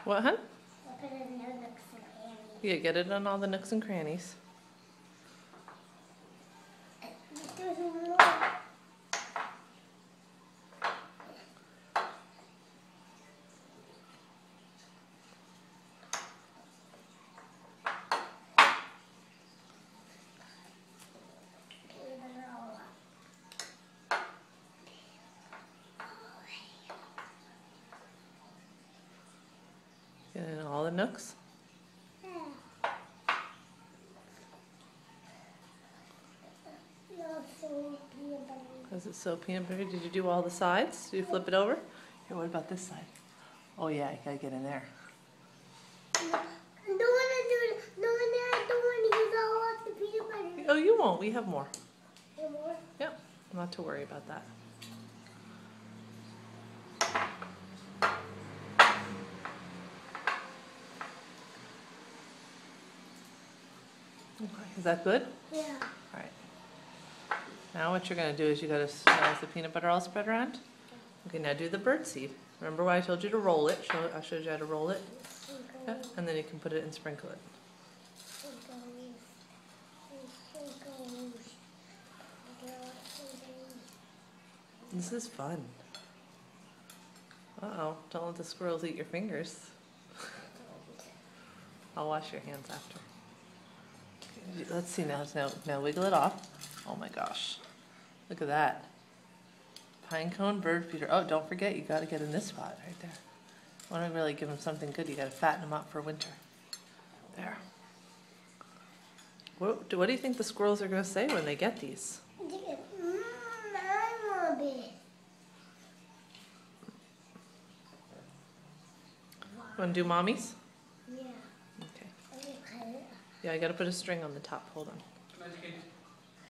What, hun? I'll put it in the nooks and crannies. Yeah, get it on all the nooks and crannies. There's more. Even all up. Get it in all the nooks. Yeah. No, so peanut butter. Is it so peanut butter? Did you do all the sides? Did you flip it over? Here, what about this side? Oh yeah, you gotta get in there. I don't want to do it. No, I don't want to use all of the peanut butter. Oh, you won't. We have more. No more? Yeah, not to worry about that. Okay, is that good? Yeah. All right. Now what you're gonna do is you gotta, now is the peanut butter all spread around? Okay, now do the bird seed. Remember why I told you to roll it? I showed you how to roll it. Yeah, and then you can put it and sprinkle it. This is fun. Uh-oh, don't let the squirrels eat your fingers. I'll wash your hands after. Okay, let's see now wiggle it off. Oh my gosh. Look at that. Pinecone bird feeder. Oh, don't forget, you gotta get in this spot right there. Want to really give them something good, you gotta fatten them up for winter. There. What do you think the squirrels are gonna say when they get these? I want it. Want to do mommies? Yeah. Okay. I cut it. Yeah, I gotta put a string on the top. Hold on.